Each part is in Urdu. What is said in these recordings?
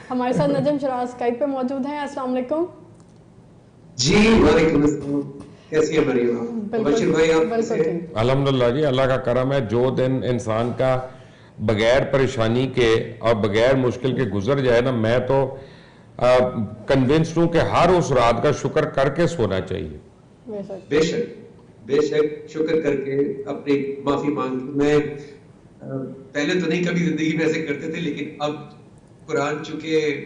ہمارے ساتھ نجم شراز اسکائپ پہ موجود ہیں. السلام علیکم. جی وعلیکم السلام. کیسی ہیں مریم؟ بشیر بھائی آپ کیسے ہیں؟ الحمدللہ جی, اللہ کا کرم ہے. جو دن انسان کا بغیر پریشانی کے اور بغیر مشکل کے گزر جائے نا, میں تو کنونسڈ ہوں کہ ہر اس رات کا شکر کر کے سونا چاہیے. بے شک بے شک شکر کر کے اپنی معافی مانگ. میں پہلے تو نہیں کبھی زندگی میں ایسے کرتے تھے, لیکن اب قرآن چونکہ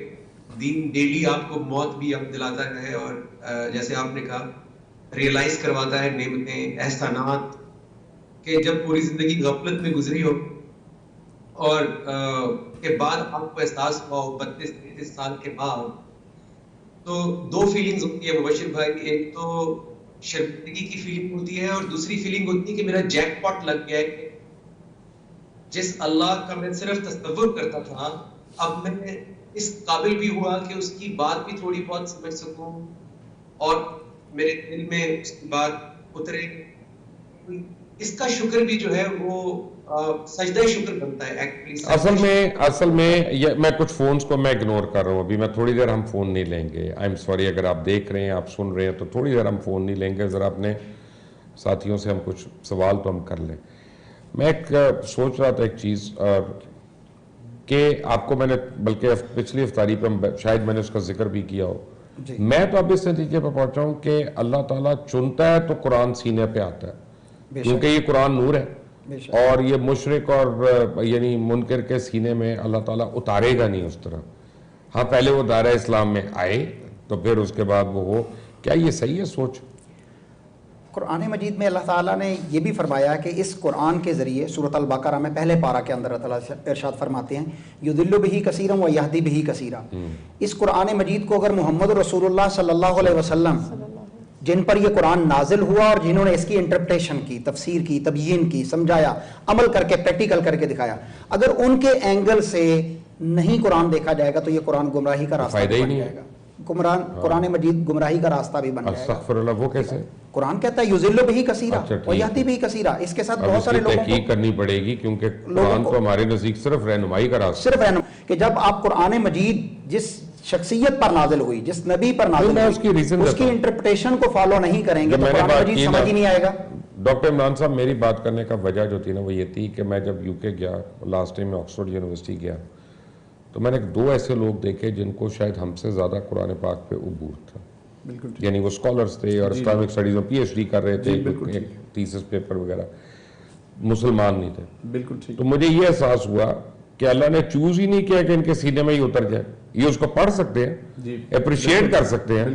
دین ڈیلی آپ کو موت بھی اب دلاتا ہے, اور جیسے آپ نے کہا ریئلائز کرواتا ہے نعمتیں, احسانات, کہ جب پوری زندگی غفلت میں گزری ہو اور کے بعد آپ کو احساس ہوا ہو 32-33 سال کے بعد, تو دو فیلنگز ہوتی ہے مبشر بھائی. ایک تو شرمندگی کی فیلنگ ہوتی ہے, اور دوسری فیلنگ ہوتی ہے کہ میرا جیک پاٹ لگ گیا ہے, کہ جس اللہ کا میں صرف تصور کرتا تھا اب میں اس قابل بھی ہوا کہ اس کی بات بھی تھوڑی بہت سمجھ سکوں, اور میرے دل میں اس کی بات اترے. اس کا شکر بھی جو ہے وہ سجدہ شکر بنتا ہے ایکچولی. اصل میں میں کچھ فونز کو میں اگنور کر رہا ہوں ابھی. میں تھوڑی دیر ہم فون نہیں لیں گے. آئی ایم سوری, اگر آپ دیکھ رہے ہیں, آپ سن رہے ہیں, تو تھوڑی دیر ہم فون نہیں لیں گے. ذرا اپنے ساتھیوں سے ہم کچھ سوال تو ہم کر لیں. میں ایک سوچ رہا تھا ایک چیز, کہ آپ کو میں نے بلکہ پچھلی افطاری پہ شاید میں نے اس کا ذکر بھی کیا ہو. میں تو اب اس نتیجے پہ پہنچا ہوں کہ اللہ تعالیٰ چنتا ہے تو قرآن سینے پہ آتا ہے, کیونکہ یہ قرآن نور ہے, اور یہ مشرک اور یعنی منکر کے سینے میں اللہ تعالیٰ اتارے گا نہیں اس طرح. ہاں پہلے وہ دائرہ اسلام میں آئے تو پھر اس کے بعد وہ ہو. کیا یہ صحیح ہے سوچ؟ قرآن مجید میں اللہ تعالیٰ نے یہ بھی فرمایا کہ اس قرآن کے ذریعے سورۃ البقرہ میں پہلے پارہ کے اندر اللہ تعالیٰ ارشاد فرماتے ہیں یضل بہ کثیرا و یہدی بہ کثیرا. اس قرآن مجید کو اگر محمد رسول اللہ صلی اللہ علیہ وسلم جن پر یہ قرآن نازل ہوا اور جنہوں نے اس کی انٹرپریٹیشن کی, تفسیر کی, تبیین کی, سمجھایا, عمل کر کے پریکٹیکل کر کے دکھایا, اگر ان کے اینگل سے نہیں قرآن دیکھا جائے گا تو یہ قرآن گمراہی کا راستہ بن جائے گا. قرآن مجید گمراہی کا راستہ بھی بن جائے گا. استغفر اللہ, وہ کیسے؟ قرآن کہتا ہے یضل بہ کثیرا و یہدی بہ کثیرا. اس کے ساتھ بہت سارے لوگوں کو تحقیق کرنی پڑے گی, کیونکہ قرآن تو ہمارے نزدیک صرف رہنمائی کا راستہ, صرف رہنمائی, کہ جب آپ قرآن مجید جس شخصیت پر نازل ہوئی, جس نبی پر نازل ہوئی, اس کی انٹرپریٹیشن کو فالو نہیں کریں گے تو قرآن مجید سمجھ ہی نہیں آئے گا. ڈاکٹر عمران صاحب, میری بات کرنے کا وجہ جو تھی نا وہ یہ تھی کہ میں جب UK گیا, لاسٹ ٹائم میں آکسفورڈ یونیورسٹی گیا, تو میں نے 2 ایسے لوگ دیکھے جن کو شاید ہم سے زیادہ قرآن پاک پہ عبور تھا. یعنی وہ اسکالرز تھے اور اسلامک اسٹڈیز میں PhD کر رہے تھے, ایک تھیسس پیپر وغیرہ, مسلمان نہیں تھے. بالکل ٹھیک. تو مجھے یہ احساس ہوا کہ اللہ نے چوز ہی نہیں کیا کہ ان کے سینے میں ہی اتر جائے. یہ اس کو پڑھ سکتے ہیں, اپریشیٹ کر سکتے ہیں,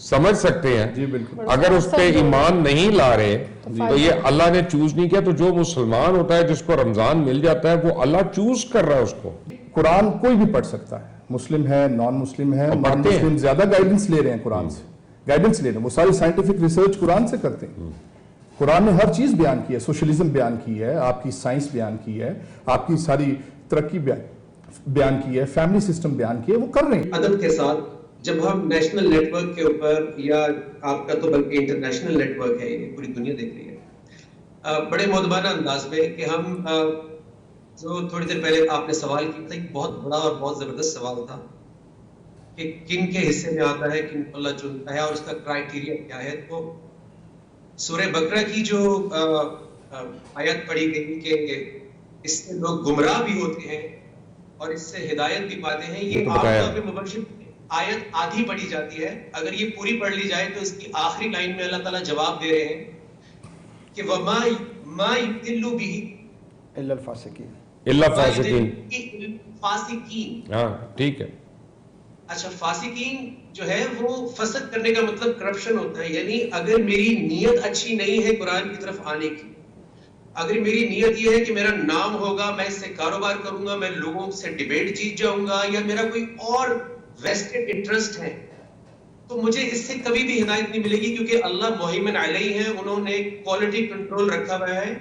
سمجھ سکتے ہیں. اگر اس پہ ایمان نہیں لا رہے تو یہ اللہ نے چوز نہیں کیا. تو جو مسلمان ہوتا ہے جس کو رمضان مل جاتا ہے وہ اللہ چوز کر رہا ہے اس کو. قرآن کوئی بھی پڑھ سکتا ہے, مسلم ہے, نان مسلم ہے. نان مسلم زیادہ گائیڈنس لے رہے ہیں قرآن سے, گائیڈنس لے رہے ہیں. وہ ساری سائنٹیفک ریسرچ قرآن سے کرتے ہیں. قرآن نے ہر چیز بیان کی ہے, سوشلزم بیان کی ہے, آپ کی سائنس بیان کی ہے, آپ کی ساری ترقی بیان کی ہے, فیملی سسٹم بیان کی ہے, وہ کر رہے ہیں. ادب کے ساتھ جب ہم نیشنل نیٹ ورک کے اوپر, یا آپ کا تو بلکہ انٹرنیشنل نیٹ ورک ہے, یہ پوری دنیا دیکھ رہی ہے, بڑے مؤدبانہ انداز میں, کہ ہم جو تھوڑی دیر پہلے آپ نے سوال کیا تھا, ایک بہت بڑا اور بہت زبردست سوال تھا کہ کن کے حصے میں آتا ہے, کن کو اللہ چنتا ہے, اور اس کا کرائٹیریا کیا ہے. تو سورہ بقرہ کی جو آیت پڑھی گئی کہ اس سے لوگ گمراہ بھی ہوتے ہیں اور اس سے ہدایت بھی پاتے ہیں, یہ عام طور پہ مبشر آیت آدھی پڑھی جاتی ہے. اگر یہ پوری پڑھ لی جائے تو اس کی آخری لائن میں اللہ تعالیٰ جواب دے رہے ہیں کہ وَمَا يُضِلُّ بِهِ الا الفاسقین, فاسقین. ہاں ٹھیک ہے. اچھا, فاسقین جو ہے وہ فسق کرنے کا مطلب کرپشن ہوتا ہے. یعنی اگر میری نیت اچھی نہیں ہے قرآن کی طرف آنے کی, اگر میری نیت یہ ہے کہ میرا نام ہوگا, میں اس سے کاروبار کروں گا, میں لوگوں سے ڈیبیٹ جیت جاؤں گا, یا میرا کوئی اور ویسٹڈ انٹرسٹ ہے, تو مجھے اس سے کبھی بھی ہدایت نہیں ملے گی. کیونکہ اللہ مہیمن علیہ ہیں, انہوں نے کوالٹی کنٹرول رکھا ہوا ہے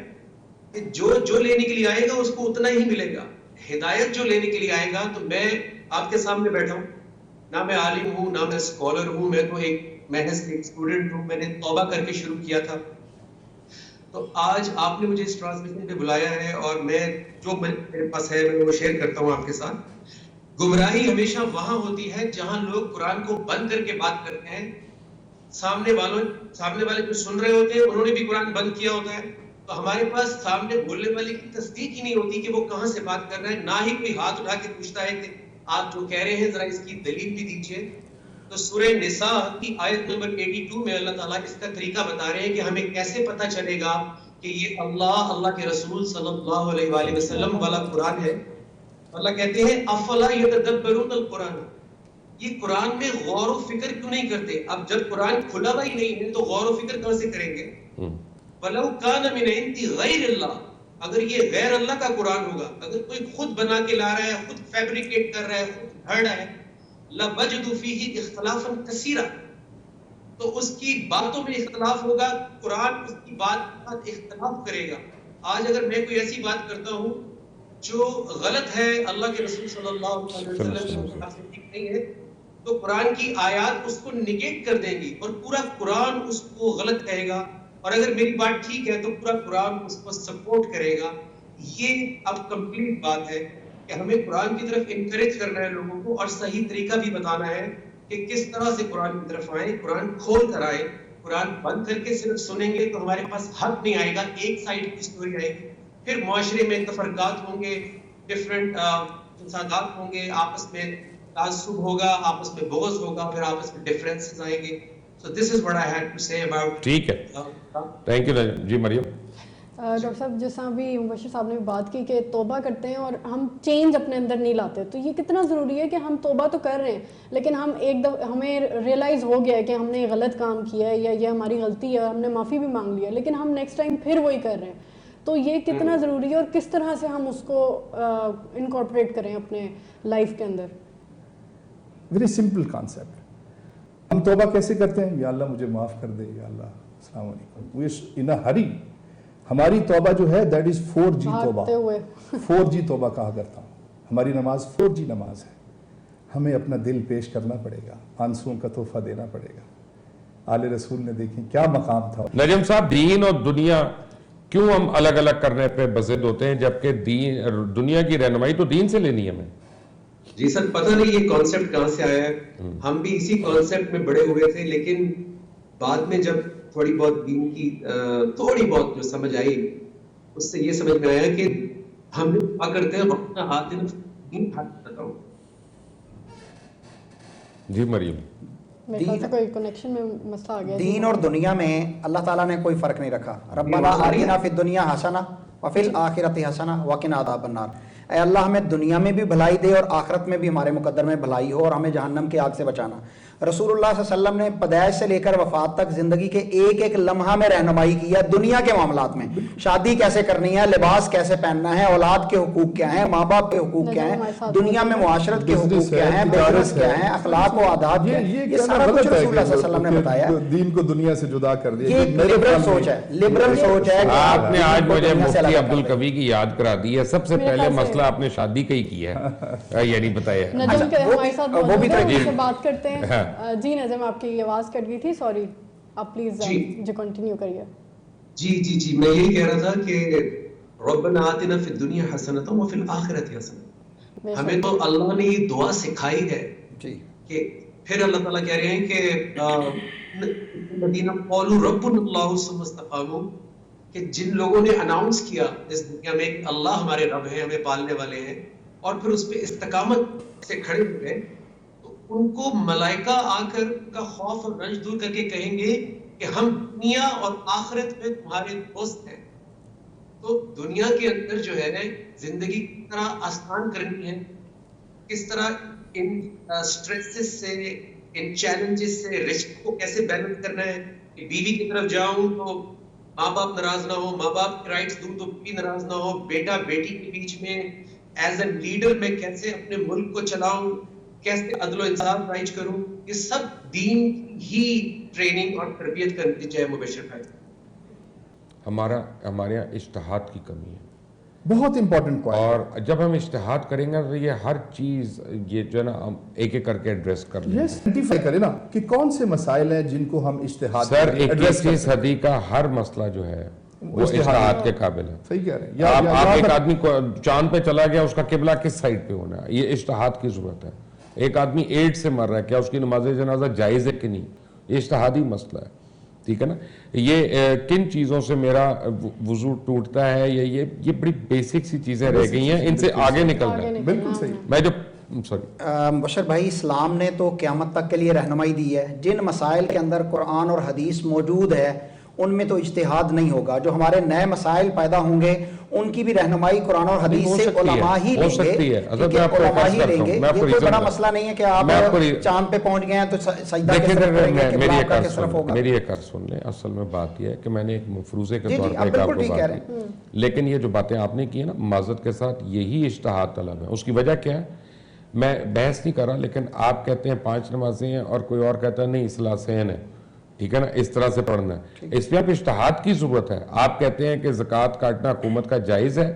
کہ جو لینے کے لیے آئے گا اس کو اتنا ہی ملے گا. ہدایت جو لینے کے لیے آئے گا, تو میں آپ کے سامنے بیٹھا ہوں, نہ میں عالم ہوں, نہ میں اسکالر ہوں, میں تو ایک محض ایک اسٹوڈنٹ ہوں. میں نے توبہ کر کے شروع کیا تھا, تو آج آپ نے مجھے اس ٹرانسمیشن پہ بلایا ہے, اور میں جو میرے پاس ہے میں وہ شیئر کرتا ہوں آپ کے ساتھ. گمراہی ہمیشہ وہاں ہوتی ہے جہاں لوگ قرآن کو بند کر کے بات کرتے ہیں. سامنے والے جو سن رہے ہوتے ہیں انہوں نے بھی قرآن بند کیا ہوتا ہے, تو ہمارے پاس سامنے بولنے والے کی تصدیق ہی نہیں ہوتی کہ وہ کہاں سے بات کر رہا ہے, نہ ہی کوئی ہاتھ اٹھا کے پوچھتا ہے کہ آپ جو کہہ رہے ہیں ذرا اس کی دلیل بھی دیجیے. تو سورہ نساء کی آیت نمبر 82 میں اللہ تعالیٰ اس کا طریقہ بتا رہے ہیں کہ ہمیں کیسے پتہ چلے گا کہ یہ اللہ کے رسول صلی اللہ علیہ وآلہ وسلم والا قرآن ہے. اللہ کہتے ہیں افلا یتدبرون القرآن, یہ قرآن میں غور و فکر کیوں نہیں کرتے؟ اب جب قرآن کھلا ہوا ہی نہیں ہے تو غور و فکر کہاں سے کریں گے؟ وَلَوْ كَانَ مِنْ عِنْدِ غَيْرِ اللَّهِ, اگر یہ غیر اللہ کا قرآن ہوگا, اگر کوئی خود بنا کے لا رہا ہے, خود فیبریکیٹ کر رہا ہے, خود گھڑ رہا ہے, لَوَجَدُوا فِيهِ اخْتِلَافًا كَثِيرًا, تو اس کی باتوں میں اختلاف ہوگا, قرآن اس کی بات کے ساتھ اختلاف کرے گا. آج اگر میں کوئی ایسی بات کرتا ہوں جو غلط ہے, اللہ کے رسول صلی اللہ علیہ وسلم سے ٹھیک نہیں ہے, تو قرآن کی آیات اس کو نگیٹ کر دیں گی اور پورا قرآن اس کو غلط کہے گا, اور اگر میری بات ٹھیک ہے تو پورا قرآن اس کو سپورٹ کرے گا. یہ اب کمپلیٹ بات ہے کہ ہمیں قرآن کی طرف انکریج کرنا ہے لوگوں کو, اور صحیح طریقہ بھی بتانا ہے کہ کس طرح سے قرآن کی طرف آئیں, قرآن کھول کر آئیں. قرآن بند کر کے صرف سنیں گے تو ہمارے پاس حق نہیں آئے گا, ایک سائڈ کی سٹوری آئے گی, پھر معاشرے میں تفرقات ہوں گے, ڈفرینٹ انسانات ہوں گے, آپس میں تعصب ہوگا, آپس میں بغض ہوگا, پھر آپس میں ڈفرینسز آئیں گے. So this is what I had to say about. ٹھیک ہے, تھینک یو. جی مریم. ڈاکٹر صاحب جس طرح بھی مبشر صاحب نے بات کی کہ توبہ کرتے ہیں اور ہم چینج اپنے اندر نہیں لاتے, تو یہ کتنا ضروری ہے کہ ہم توبہ تو کر رہے ہیں لیکن ہم ایک دفعہ ہمیں ریئلائز ہو گیا ہے کہ ہم نے غلط کام کیا ہے یا یہ ہماری غلطی ہے, ہم نے معافی بھی مانگ لیا, لیکن ہم نیکسٹ ٹائم پھر وہی کر رہے ہیں. تو یہ کتنا ضروری ہے اور کس طرح سے ہم اس کو انکارپوریٹ کریں اپنے لائف کے اندر؟ Very simple concept. ہم توبہ کیسے کرتے ہیں؟ یا اللہ مجھے معاف کر دے, یا اللہ السلام علیکم. وی ان اے ہری. ہماری توبہ جو ہے دیٹ از 4G توبہ. 4G توبہ کہا کرتا ہوں. ہماری نماز 4G نماز ہے. ہمیں اپنا دل پیش کرنا پڑے گا, آنسوؤں کا تحفہ دینا پڑے گا. آل رسول نے دیکھیں کیا مقام تھا. نجم صاحب, دین اور دنیا کیوں ہم الگ الگ کرنے پہ بضد ہوتے ہیں جبکہ دنیا کی رہنمائی تو دین سے لینی ہے ہمیں؟ جی سر, پتہ نہیں یہ کانسیپٹ کہاں سے آیا ہے. ہم بھی اسی کانسیپٹ میں بڑے ہوئے تھے, لیکن بعد میں جب تھوڑی بہت دین کی تھوڑی بہت جو سمجھ آئی, اس سے یہ سمجھ میں آیا کہ ہم جو کیا کرتے ہیں اپنا ہاتھ دین کرتا ہوں. جی مریم. میرے خیال سے کوئی کنیکشن میں مسئلہ آ گیا. دین اور دنیا میں اللہ تعالیٰ نے کوئی فرق نہیں رکھا. ربنا آتنا فی الدنیا حسنہ وفی الآخرۃ حسنہ وقنا عذاب النار. اے اللہ ہمیں دنیا میں بھی بھلائی دے اور آخرت میں بھی ہمارے مقدر میں بھلائی ہو, اور ہمیں جہنم کی آگ سے بچانا. رسول اللہ صلی اللہ علیہ وسلم نے پیدائش سے لے کر وفات تک زندگی کے ایک ایک لمحہ میں رہنمائی کی ہے دنیا کے معاملات میں. شادی کیسے کرنی ہے, لباس کیسے پہننا ہے, اولاد کے حقوق کیا ہیں, ماں باپ کے حقوق کیا ہیں, دنیا میں معاشرت کے حقوق کیا ہیں, بزنس کیا ہیں, اخلاق و عادات کیا ہیں, یہ سارا کچھ رسول اللہ صلی اللہ علیہ وسلم نے بتایا. دین کو دنیا سے جدا کر دیا. یہ لبرل سوچ ہے, لبرل سوچ ہے. آپ نے آج مجھے مفتی عبدالقوی کی یاد کرا دی ہے. سب سے پہلے مسئلہ آپ نے شادی کا ہی کیا ہے, یعنی بتایا. نجم کے ہمارے ساتھ موجود ہیں, ان سے بات کرتے ہیں. جی نجم, آپ کی آواز کٹ گئی تھی, سوری, آپ پلیز جو کنٹینیو کریے. جی میں یہی کہہ رہا تھا کہ ربنا آتنا فی الدنیا حسنۃ وفی الآخرۃ حسنۃ. ہمیں تو اللہ نے یہ دعا سکھائی ہے کہ پھر اللہ تعالیٰ کہہ رہے ہیں کہ الذین قالوا ربنا اللہ ثم استقاموا, کہ جن لوگوں نے اناؤنس کیا اس دنیا میں کہ اللہ ہمارے رب ہیں, ہمیں پالنے والے ہیں, اور پھر اس پہ استقامت سے کھڑے ہوئے, ان کو ملائکہ آ کر ان کا خوف اور رنج دور کر کے کہیں گے کہ ہم دنیا اور آخرت میں تمہارے دوست ہیں. تو دنیا کے اندر جو ہے زندگی کس طرح آسان کرنی ہے, کس طرح ان سٹریسز سے, ان چیلنجز سے رشتوں کو کیسے بیلنس کرنا ہے, کہ بیوی کی طرف جاؤں تو ماں باپ ناراض نہ ہو, ماں باپ کے رائٹس دوں تو بیوی ناراض نہ ہو, بیٹا بیٹی کے بیچ میں ایز اے لیڈر میں کیسے اپنے ملک کو چلاؤں, کیسے عدل و انصاف رائج کروں, یہ سب دین ہی ٹریننگ اور تربیت کا نتیجہ ہے مبشر بھائی. ہمارے یہاں اجتہاد کی کمی ہے, بہت امپورٹنٹ پوائنٹ. اور جب ہم اجتہاد کریں گے تو یہ ہر چیز یہ جو ہے نا ہم ایک ایک کر کے ایڈریس کر لیں. یہ آئیڈینٹیفائی کریں نا کہ کون سے مسائل ہیں جن کو ہم اجتہاد. سر 21ویں صدی کا ہر مسئلہ جو ہے وہ اجتہاد کے قابل ہے. صحیح کہہ رہے ہیں. آپ ایک آدمی کو چاند پہ چلا گیا, اس کا قبلہ کس سائڈ پہ ہونا ہے, یہ اجتہاد کی ضرورت ہے. ایک آدمی ایڈ سے مر رہا ہے, کیا اس کی نماز جنازہ جائز ہے کہ نہیں, یہ اجتہادی مسئلہ ہے. ٹھیک ہے نا. یہ کن چیزوں سے میرا وضو ٹوٹتا ہے, یہ بڑی بیسک سی چیزیں رہ گئی ہیں, ان سے آگے نکلنا ہے. بالکل صحیح. میں جو مبشر بھائی, اسلام نے تو قیامت تک کے لیے رہنمائی دی ہے. جن مسائل کے اندر قرآن اور حدیث موجود ہے ان میں تو اجتہاد نہیں ہوگا. جو ہمارے نئے مسائل پیدا ہوں گے ان کی بھی رہنمائی قرآن اور حدیث سے علماء ہی لیں گے. علماء ہی لیں گے. یہ کوئی بڑا مسئلہ نہیں ہے کہ آپ چاند پہ پہنچ گئے ہیں تو سجدہ کس طرف کریں گے, قبلہ کا کس طرف ہوگا. میری ایک سن لیں. اصل میں بات یہ ہے کہ میں نے ایک مفروضے کے طور پہ آپ کو بات کی, لیکن یہ جو باتیں آپ نے کی ہیں نا معذرت کے ساتھ, یہی اجتہاد طلب ہے. اس کی وجہ کیا ہے, میں بحث نہیں کر رہا, لیکن آپ کہتے ہیں 5 نمازیں ہیں اور کوئی اور کہتا ہے نہیں اصلاح سین ہے. ٹھیک ہے نا, اس طرح سے پڑھنا ہے. اس پہ آپ اجتہاد کی ضرورت ہے. آپ کہتے ہیں کہ زکوٰۃ کاٹنا حکومت کا جائز ہے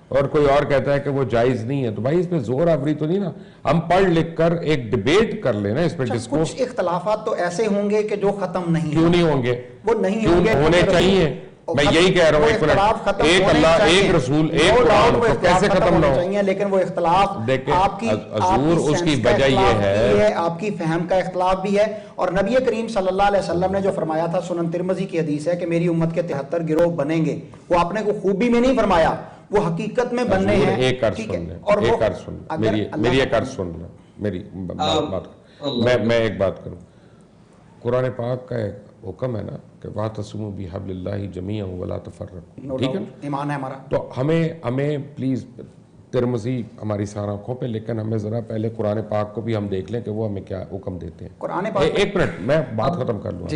اور کوئی اور کہتا ہے کہ وہ جائز نہیں ہے, تو بھائی اس پہ زور آوری تو نہیں نا. ہم پڑھ لکھ کر ایک ڈیبیٹ کر لینا اس پہ ڈسکورس. کچھ اختلافات تو ایسے ہوں گے کہ جو ختم نہیں, کیوں نہیں ہوں گے, وہ نہیں ہوں گے, ہونے چاہیے. میں یہی کہہ رہا ہوں, ایک منٹ, ایک اللہ, ایک رسول, ایک قرآن, تو کیسے ختم نہ ہو. لیکن وہ اختلاف آپ کی حضور, اس کی وجہ یہ ہے, آپ کی فہم کا اختلاف بھی ہے. اور نبی کریم صلی اللہ علیہ وسلم نے جو فرمایا تھا, سنن ترمذی کی حدیث ہے کہ میری امت کے 73 گروہ بنیں گے. وہ آپ نے کو خوبی میں نہیں فرمایا, وہ حقیقت میں بننے ہیں. ایک عرض سن لیں, میری ایک عرض سن لیں, میری بات, میں ایک بات کروں. قرآن پاک کا ایک حکم ہے نا کہ وَاعْتَصِمُوا بِحَبْلِ اللَّهِ جَمِيعًا وَلَا تَفَرَّقُوا. ٹھیک ہے, ایمان ہے ہمارا. تو ہمیں پلیز ترمذی ہماری سارا آنکھوں پہ, لیکن ہمیں ذرا پہلے قرآن پاک کو بھی ہم دیکھ لیں کہ وہ ہمیں کیا حکم دیتے ہیں. قرآن پاک, ایک منٹ میں بات ختم کر لوں.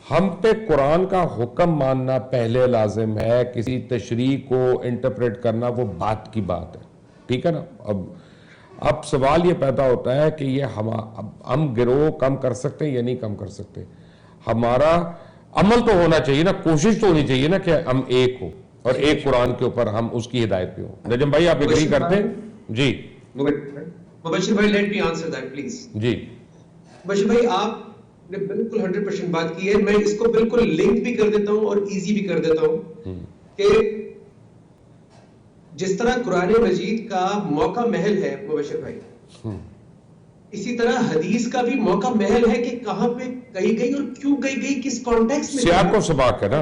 ہم پہ قرآن کا حکم ماننا پہلے لازم ہے, کسی تشریح کو انٹرپریٹ کرنا وہ بات کی بات ہے. ٹھیک ہے نا. اب سوال یہ پیدا ہوتا ہے کہ یہ ہم گروہ کم کر سکتے ہیں یا نہیں کم کر سکتے. ہمارا عمل تو ہونا چاہیے نا, کوشش تو ہونی چاہیے نا کہ ہم ایک ہو اور ایک قرآن کے اوپر ہم اس کی ہدایت پہ ہوں. نجم بھائی آپ اگری کرتے ہیں؟ جی مبشر بھائی, let me answer that please. جی مبشر بھائی, آپ نے بالکل 100% بات کی ہے. میں اس کو بالکل لنک بھی کر دیتا ہوں اور ایزی بھی کر دیتا ہوں کہ جس طرح قرآن مجید کا موقع محل ہے مبشر بھائی, اسی طرح حدیث کا بھی موقع محل ہے کہ کہاں پہ کہی گئی اور کیوں کہی گئی, کس کانٹیکسٹ میں. سیاق و سباق ہے نا,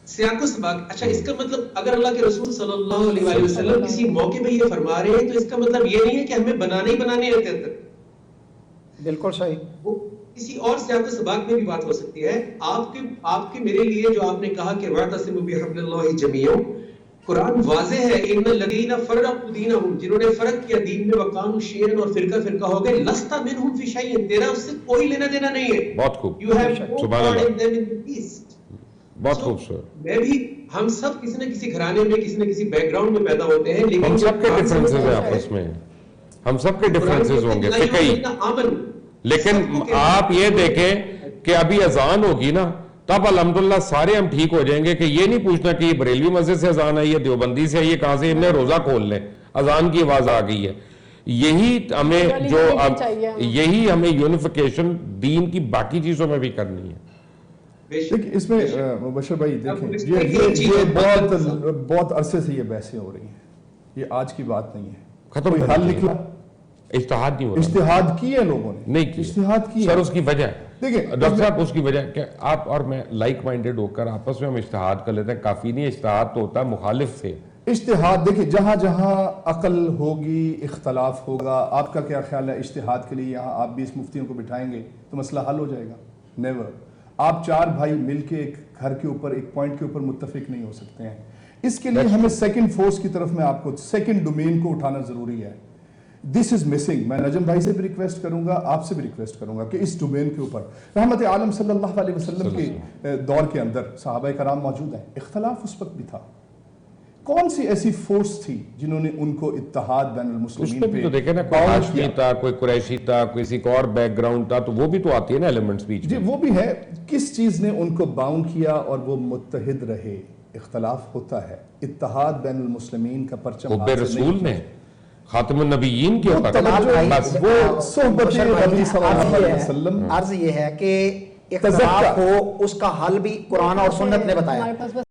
سیاق و سباق. اچھا, اس کا مطلب اگر اللہ کے رسول صلی اللہ علیہ وسلم کسی موقع پہ یہ فرما رہے ہیں تو اس کا مطلب یہ نہیں ہے کہ ہمیں بنانے ہی بنانے رہتے ہیں. بالکل صحیح. وہ کسی اور سیاق و سباق میں بھی بات ہو سکتی ہے. آپ کے میرے لیے جو آپ نے کہا کہ وَاعْتَصِمُوا بِحَبْلِ اللَّهِ جَمِيعًا, قرآن واضح ہے, ان الذین فرقوا دینہم, جنہوں نے فرق کیا دین میں, وکانوا شیعا, اور فرقہ ہو گئے, لست منہم فی شیء, تیرا اس سے کوئی لینا دینا نہیں ہے. بہت خوب, سبحان اللہ, بہت خوبصورت. میں بھی, ہم سب کسی نہ کسی گھرانے میں, کسی نہ کسی بیک گراؤنڈ میں پیدا ہوتے ہیں, لیکن ہم سب کے ڈفرینسز ہیں آپس میں, ہم سب کے ڈفرینسز ہوں گے کئی, لیکن آپ یہ دیکھیں کہ ابھی اذان ہوگی نا, تب الحمدللہ سارے ہم ٹھیک ہو جائیں گے کہ یہ نہیں پوچھنا کہ یہ بریلوی مسجد سے اذان آئی ہے, دیوبندی سے, یہ کہاں سے, انہیں روزہ کھول لیں, اذان کی آواز آ گئی ہے. یہی ہمیں یونیفیکیشن دین کی باقی چیزوں میں بھی کرنی ہے. دیکھیں اس میں مبشر بھائی دیکھیں, یہ بہت عرصے سے یہ بحثیں ہو رہی ہیں, یہ آج کی بات نہیں ہے. ختم حل نکلا, اجتہاد نہیں ہو رہا, اجتہاد کیے لوگوں نے, نہیں کیا اجتہاد کیے. سر اس کی وجہ دیکھیں ڈاکٹر صاحب, اس کی وجہ کہ آپ اور میں لائک مائنڈیڈ ہو کر آپس میں ہم اجتہاد کر لیتے ہیں, کافی نہیں. اجتہاد تو ہوتا ہے مخالف سے. اجتہاد دیکھیں, جہاں جہاں عقل ہوگی اختلاف ہوگا. آپ کا کیا خیال ہے اجتہاد کے لیے یہاں آپ 20 مفتیوں کو بٹھائیں گے تو مسئلہ حل ہو جائے گا؟ نیور. آپ 4 بھائی مل کے ایک گھر کے اوپر, ایک پوائنٹ کے اوپر متفق نہیں ہو سکتے ہیں. اس کے لیے ہمیں سیکنڈ فورس کی طرف میں آپ کو سیکنڈ ڈومین کو اٹھانا ضروری ہے. دس از مسنگ. میں نجم بھائی سے بھی ریکویسٹ کروں گا, آپ سے بھی ریکویسٹ کروں گا کہ اس ڈومین کے اوپر رحمت عالم صلی اللہ علیہ وسلم کے دور کے اندر صحابہ کرام موجود ہیں, اختلاف اس وقت بھی تھا. کون سی ایسی فورس تھی جنہوں نے ان کو اتحاد بین المسلمین پہ تو دیکھیں نا, کوئی ہاشمی تھا, کوئی قریشی تھا, کسی کا اور بیک گراؤنڈ تھا, تو وہ بھی تو آتی ہے نا ایلیمنٹس بیچ میں. جی وہ بھی ہے. کس چیز نے ان کو باؤنڈ کیا اور وہ متحد رہے؟ اختلاف ہوتا ہے, اتحاد بین المسلمین کا پرچم حب رسول نے, خاتم النبیین کے اوپر, وہ صحبت نبی صلی اللہ علیہ وسلم. عرض یہ ہے کہ اختلاف ہو اس کا حل بھی قرآن اور سنت نے بتایا. ہمارے پاس